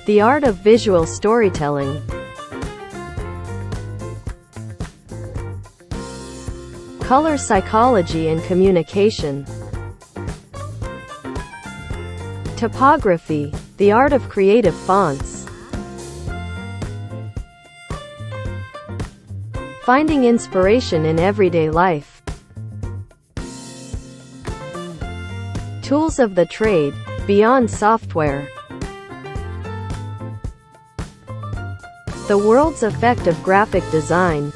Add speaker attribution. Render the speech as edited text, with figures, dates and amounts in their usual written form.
Speaker 1: the art of visual storytelling. Color psychology and communication. Typography, the art of creative fonts. Finding inspiration in everyday life. Tools of the trade, beyond software. The world's effect of graphic design.